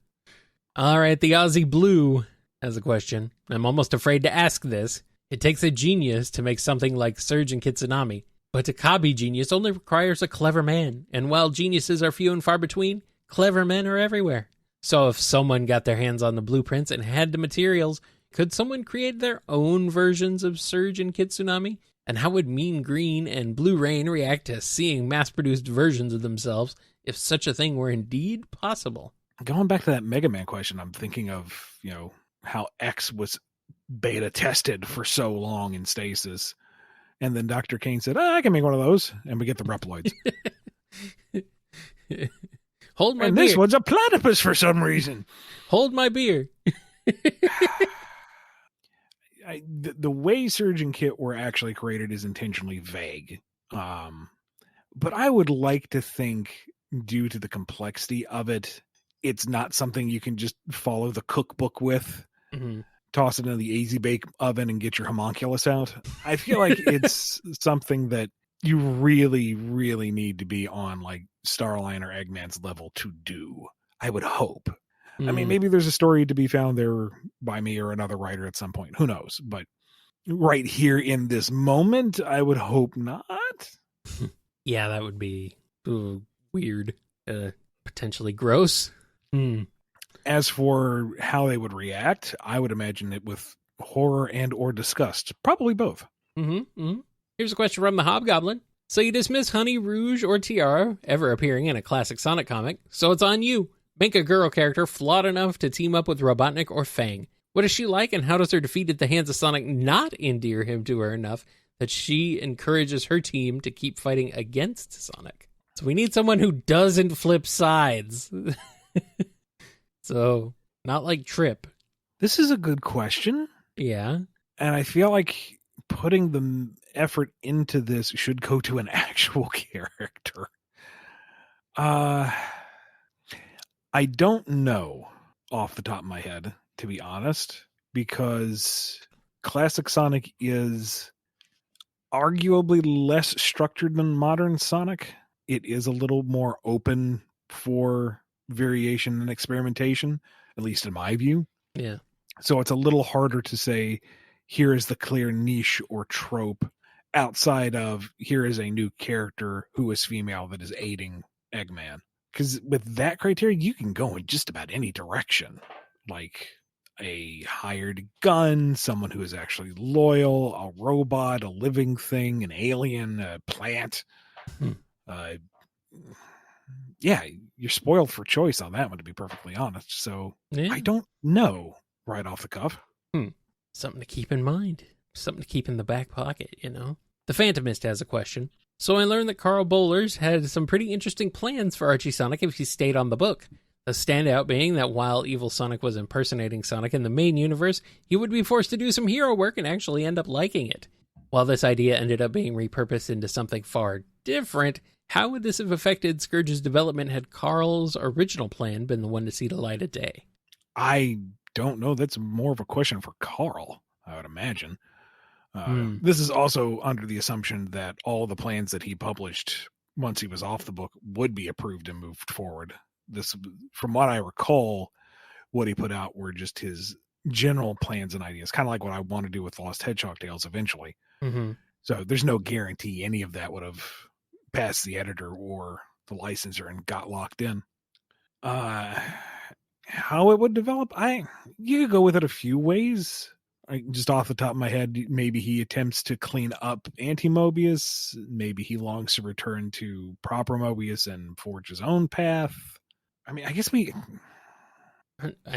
All right, the Aussie Blue has a question. I'm almost afraid to ask this. It takes a genius to make something like Surge and Kitsunami, but a Kabi genius only requires a clever man, and while geniuses are few and far between, clever men are everywhere. So if someone got their hands on the blueprints and had the materials, could someone create their own versions of Surge and Kitsunami? And how would Mean Green and Blue Rain react to seeing mass-produced versions of themselves if such a thing were indeed possible? Going back to that Mega Man question, I'm thinking of, how X was beta tested for so long in stasis. And then Dr. Kane said, I can make one of those. And we get the Reploids. Hold my beer. And this one's a platypus for some reason. Hold my beer. The way Surge and Kit were actually created is intentionally vague. But I would like to think, due to the complexity of it, it's not something you can just follow the cookbook with, toss it in the easy bake oven and get your homunculus out. I feel like it's something that you really, really need to be on like Starline or Eggman's level to do. I would hope. I mean, maybe there's a story to be found there by me or another writer at some point. Who knows? But right here in this moment, I would hope not. Yeah, that would be weird. Potentially gross. As for how they would react, I would imagine it with horror and or disgust. Probably both. Here's a question from the Hobgoblin. So you dismiss Honey, Rouge, or Tiara ever appearing in a classic Sonic comic, so it's on you. Make a girl character flawed enough to team up with Robotnik or Fang. What is she like, and how does her defeat at the hands of Sonic not endear him to her enough that she encourages her team to keep fighting against Sonic? So we need someone who doesn't flip sides. So, not like Trip. This is a good question. Yeah. And I feel like putting the effort into this should go to an actual character. I don't know off the top of my head, to be honest, because classic Sonic is arguably less structured than modern Sonic. It is a little more open for variation and experimentation, at least in my view. Yeah. So it's a little harder to say, here is the clear niche or trope outside of here is a new character who is female that is aiding Eggman. Because with that criteria, you can go in just about any direction. Like a hired gun, someone who is actually loyal, a robot, a living thing, an alien, a plant. Yeah, you're spoiled for choice on that one, to be perfectly honest. So I don't know right off the cuff. Something to keep in mind. Something to keep in the back pocket, you know? The Phantomist has a question. So I learned that Carl Bollers had some pretty interesting plans for Archie Sonic if he stayed on the book. The standout being that while Evil Sonic was impersonating Sonic in the main universe, he would be forced to do some hero work and actually end up liking it. While this idea ended up being repurposed into something far different, how would this have affected Scourge's development had Carl's original plan been the one to see the light of day? I don't know. That's more of a question for Carl, I would imagine. This is also under the assumption that all the plans that he published once he was off the book would be approved and moved forward. This, from what I recall, what he put out were just his general plans and ideas, kind of like what I want to do with Lost Hedgehog Tales eventually. So there's no guarantee any of that would have passed the editor or the licensor and got locked in. How it would develop, you could go with it a few ways. Just off the top of my head, maybe he attempts to clean up anti-Mobius. Maybe he longs to return to proper Mobius and forge his own path. I mean, I guess I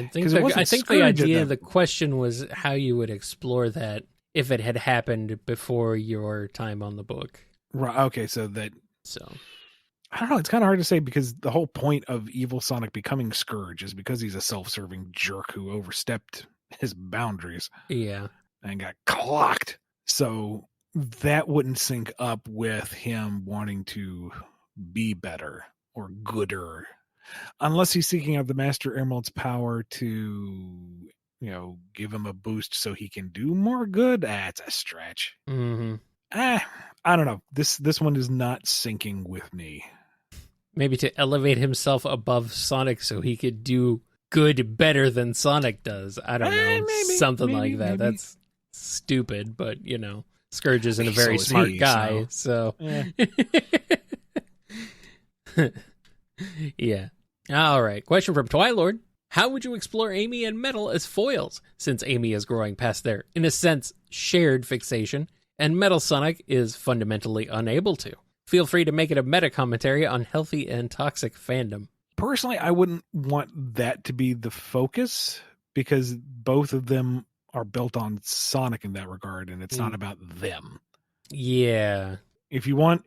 think the idea of the question was how you would explore that if it had happened before your time on the book. Right. Okay. So I don't know. It's kind of hard to say because the whole point of Evil Sonic becoming Scourge is because he's a self-serving jerk who overstepped his boundaries. Yeah. And got clocked. So that wouldn't sync up with him wanting to be better or gooder. Unless he's seeking out the Master Emerald's power to, give him a boost so he can do more good. It's a stretch. I don't know. This one is not syncing with me. Maybe to elevate himself above Sonic so he could do good better than Sonic does. I don't know. Something like that. Maybe. That's stupid, but, Scourge isn't a very smart guy, so. Yeah. All right. Question from Twilord. How would you explore Amy and Metal as foils, since Amy is growing past their, in a sense, shared fixation, and Metal Sonic is fundamentally unable to? Feel free to make it a meta-commentary on healthy and toxic fandom. Personally, I wouldn't want that to be the focus, because both of them are built on Sonic in that regard, and it's not about them. Yeah. If you want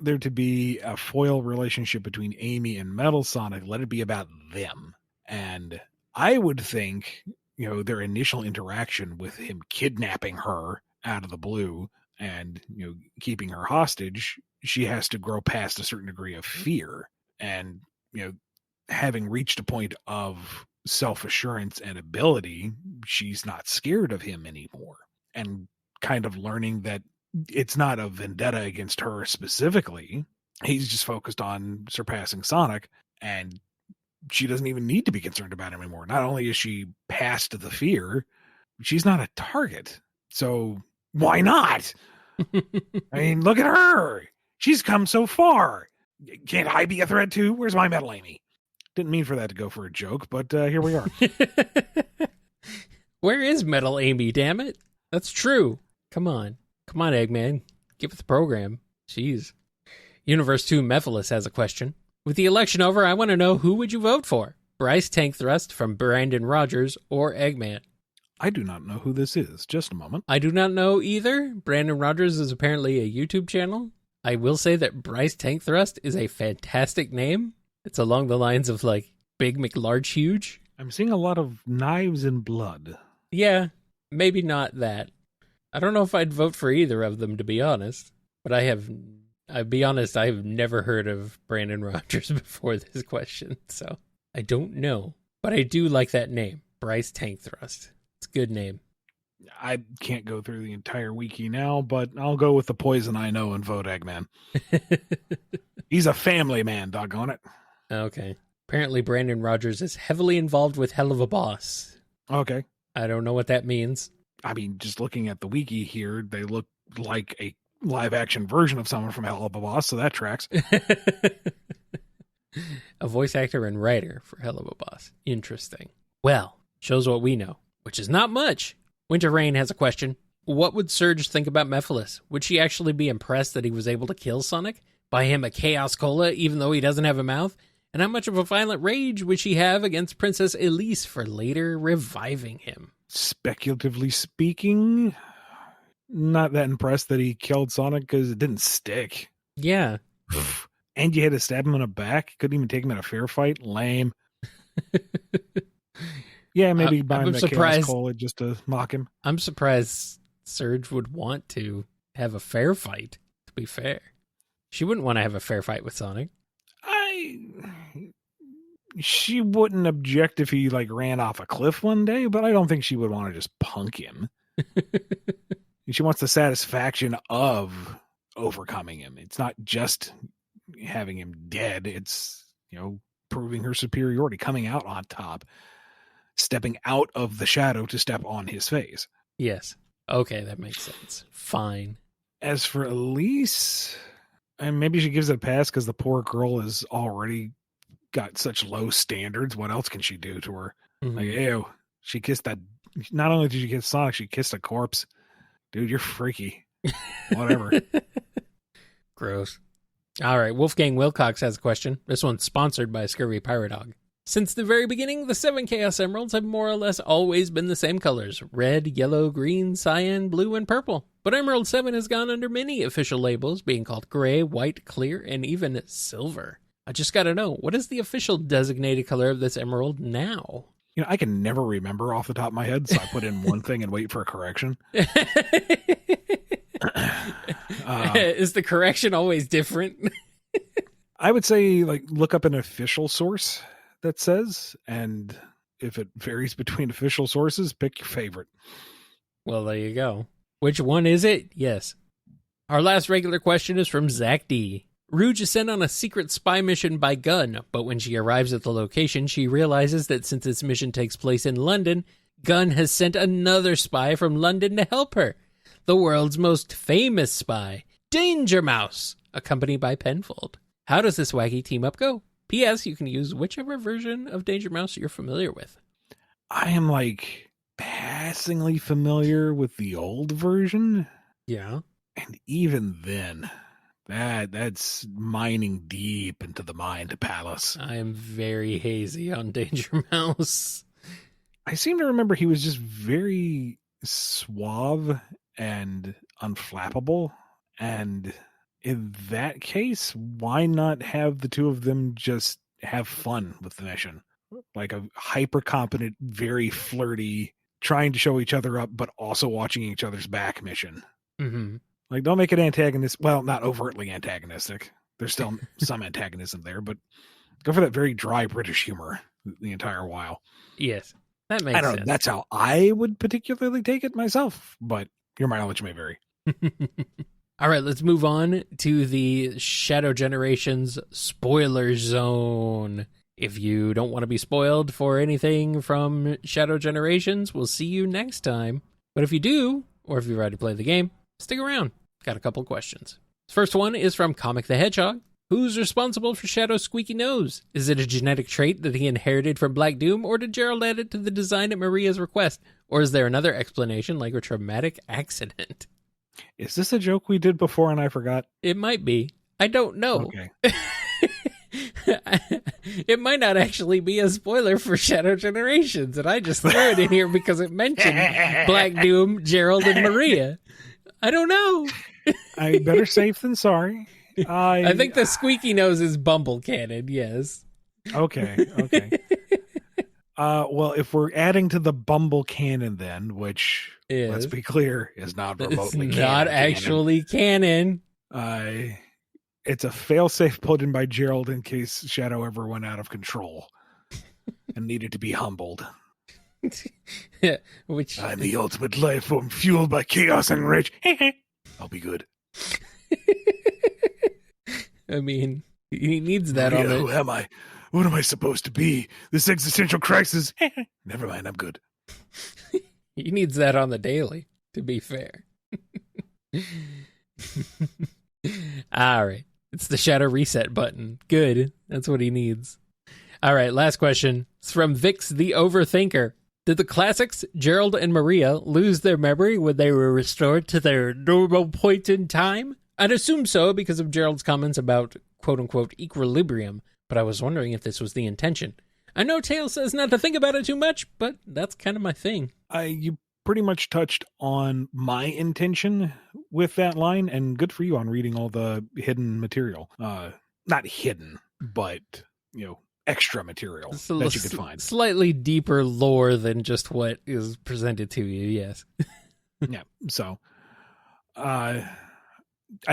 there to be a foil relationship between Amy and Metal Sonic, let it be about them. And I would think, their initial interaction with him kidnapping her out of the blue and, keeping her hostage, she has to grow past a certain degree of fear. And, having reached a point of self-assurance and ability, she's not scared of him anymore. And kind of learning that it's not a vendetta against her specifically. He's just focused on surpassing Sonic, and she doesn't even need to be concerned about him anymore. Not only is she past the fear, she's not a target. So why not? I mean, look at her. She's come so far. Can't I be a threat too? Where's my Metal Amy? Didn't mean for that to go for a joke, but here we are. Where is Metal Amy, damn it? That's true. Come on, Eggman. Give it the program. Jeez. Universe 2 Mephiles has a question. With the election over, I want to know, who would you vote for? Bryce Tank Thrust from Brandon Rogers or Eggman? I do not know who this is. Just a moment. I do not know either. Brandon Rogers is apparently a YouTube channel. I will say that Bryce Tank Thrust is a fantastic name. It's along the lines of, like, Big McLarge Huge. I'm seeing a lot of knives and blood. Yeah, maybe not that. I don't know if I'd vote for either of them, to be honest. But I'll be honest, I've never heard of Brandon Rogers before this question, so I don't know. But I do like that name, Bryce Tank Thrust. It's a good name. I can't go through the entire wiki now, but I'll go with the poison I know and vote Eggman. He's a family man, doggone it. Okay. Apparently Brandon Rogers is heavily involved with Hell of a Boss. Okay. I don't know what that means. I mean, just looking at the wiki here, they look like a live-action version of someone from Hell of a Boss, so that tracks. A voice actor and writer for Hell of a Boss. Interesting. Well, shows what we know, which is not much. Winter Rain has a question. What would Surge think about Mephiles? Would she actually be impressed that he was able to kill Sonic? Buy him a Chaos Cola even though he doesn't have a mouth? And how much of a violent rage would she have against Princess Elise for later reviving him? Speculatively speaking, not that impressed that he killed Sonic because it didn't stick. Yeah. And you had to stab him in the back? Couldn't even take him in a fair fight? Lame. Yeah, maybe buy him a Chaos Cola just to mock him. I'm surprised Surge would want to have a fair fight, to be fair. She wouldn't want to have a fair fight with Sonic. She wouldn't object if he ran off a cliff one day, but I don't think she would want to just punk him. She wants the satisfaction of overcoming him. It's not just having him dead. It's, proving her superiority, coming out on top, stepping out of the shadow to step on his face. Yes. Okay, that makes sense. Fine. As for Elise, and maybe she gives it a pass because the poor girl has already got such low standards. What else can she do to her? Mm-hmm. Ew, she kissed that. Not only did she kiss Sonic, she kissed a corpse. Dude, you're freaky. Whatever. Gross. All right, Wolfgang Wilcox has a question. This one's sponsored by Scurvy Pirate Dog. Since the very beginning, the 7 Chaos Emeralds have more or less always been the same colors: red, yellow, green, cyan, blue, and purple. But Emerald 7 has gone under many official labels, being called gray, white, clear, and even silver. I just gotta know, what is the official designated color of this emerald now? I can never remember off the top of my head, so I put in one thing and wait for a correction. Is the correction always different? I would say, look up an official source that says, and if it varies between official sources, pick your favorite. Well, there you go. Which one is it? Yes. Our last regular question is from Zach D. Rouge is sent on a secret spy mission by Gunn, but when she arrives at the location, she realizes that since this mission takes place in London, Gunn has sent another spy from London to help her. The world's most famous spy, Danger Mouse, accompanied by Penfold. How does this wacky team-up go? P.S. You can use whichever version of Danger Mouse you're familiar with. I am, passingly familiar with the old version. Yeah. And even then, that's mining deep into the mind palace. I am very hazy on Danger Mouse. I seem to remember he was just very suave and unflappable. And in that case, why not have the two of them just have fun with the mission? Like a hyper competent, very flirty, trying to show each other up, but also watching each other's back mission. Mm-hmm. Like, don't make it antagonist. Well, not overtly antagonistic. There's still some antagonism there, but go for that very dry British humor the entire while. Yes, that makes I don't sense. know. That's how I would particularly take it myself, but your mileage may vary. All right, let's move on to the Shadow Generations spoiler zone. If you don't want to be spoiled for anything from Shadow Generations, we'll see you next time. But if you do, or if you're ready to play the game, stick around. Got a couple questions. The first one is from Comic the Hedgehog. Who's responsible for Shadow's squeaky nose? Is it a genetic trait that he inherited from Black Doom, or did Gerald add it to the design at Maria's request? Or is there another explanation, like a traumatic accident? Is this a joke we did before and I forgot? It might be. I don't know. Okay. It might not actually be a spoiler for Shadow Generations, and I just threw it in here because it mentioned Black Doom, Gerald, and Maria. I don't know. I better safe than sorry. I think the squeaky nose is Bumble canon, yes. Okay. Well, if we're adding to the Bumble canon then, which, let's be clear, is not remotely it's not actually canon. It's a failsafe put in by Gerald in case Shadow ever went out of control and needed to be humbled. Which I'm the ultimate life form fueled by chaos and rage. I'll be good. I mean, he needs that on it. Who am I? What am I supposed to be? This existential crisis? Never mind, I'm good. He needs that on the daily, to be fair. All right. It's the Shadow Reset button. Good. That's what he needs. All right, last question. It's from Vix the Overthinker. Did the classics, Gerald and Maria, lose their memory when they were restored to their normal point in time? I'd assume so because of Gerald's comments about quote-unquote equilibrium, but I was wondering if this was the intention. I know Tails says not to think about it too much, but that's kind of my thing. You pretty much touched on my intention with that line, and good for you on reading all the hidden material. Not hidden, but, extra material that you could find. Slightly deeper lore than just what is presented to you, yes. Yeah, so I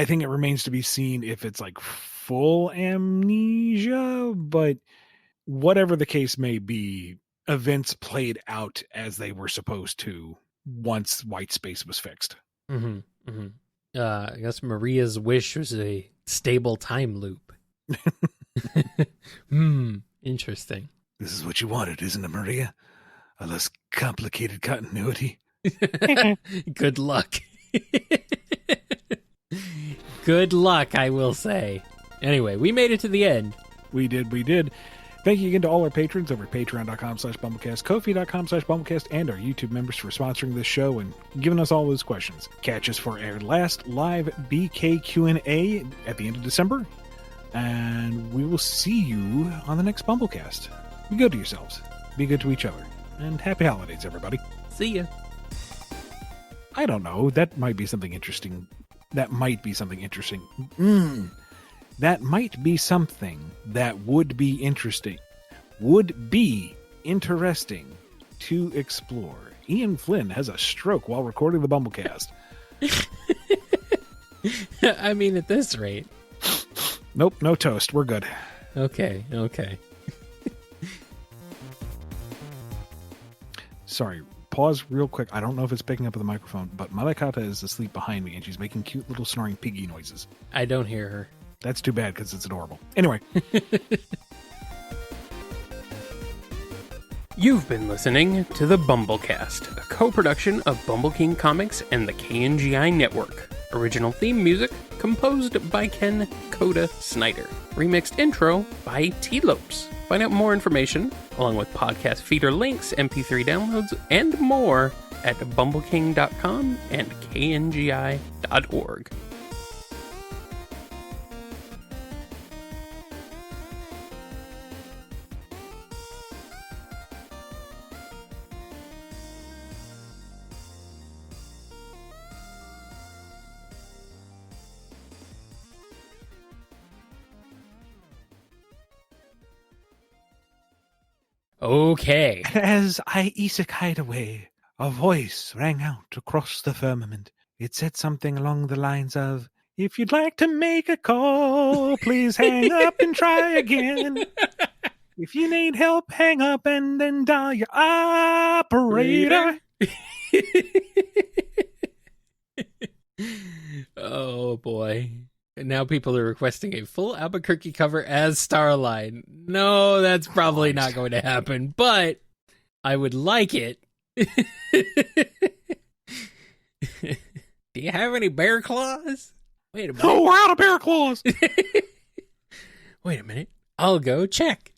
think it remains to be seen if it's like full amnesia, but whatever the case may be, events played out as they were supposed to once white space was fixed. I guess Maria's wish was a stable time loop. Interesting. This is what you wanted, isn't it, Maria? A less complicated continuity. Good luck. Good luck, I will say. Anyway, we made it to the end. We did. Thank you again to all our patrons over at patreon.com/BumbleKast, Ko-fi.com/BumbleKast, and our YouTube members for sponsoring this show and giving us all those questions. Catch us for our last live BK Q&A at the end of December, and we will see you on the next BumbleKast. Be good to yourselves. Be good to each other. And happy holidays, everybody. See ya. I don't know. That might be something interesting. That might be something that would be interesting. Would be interesting to explore. Ian Flynn has a stroke while recording the BumbleKast. I mean, at this rate. Nope, no toast. We're good. Okay. Sorry, pause real quick. I don't know if it's picking up with the microphone, but Malakata is asleep behind me, and she's making cute little snoring piggy noises. I don't hear her. That's too bad, because it's adorable. Anyway. You've been listening to the BumbleKast, a co-production of Bumble King Comics and the KNGI Network. Original theme music composed by Ken Coda Snyder. Remixed intro by T-Lopes. Find out more information, along with podcast feeder links, MP3 downloads, and more at bumbleking.com and kngi.org. Okay. As I isekai'd away, a voice rang out across the firmament. It said something along the lines of, if you'd like to make a call, please hang up and try again. If you need help, hang up and then dial your operator. Oh, boy. And now people are requesting a full Albuquerque cover as Starline. No, that's probably not going to happen, but I would like it. Do you have any bear claws? Wait a minute. Oh, we're out of bear claws. Wait a minute. I'll go check.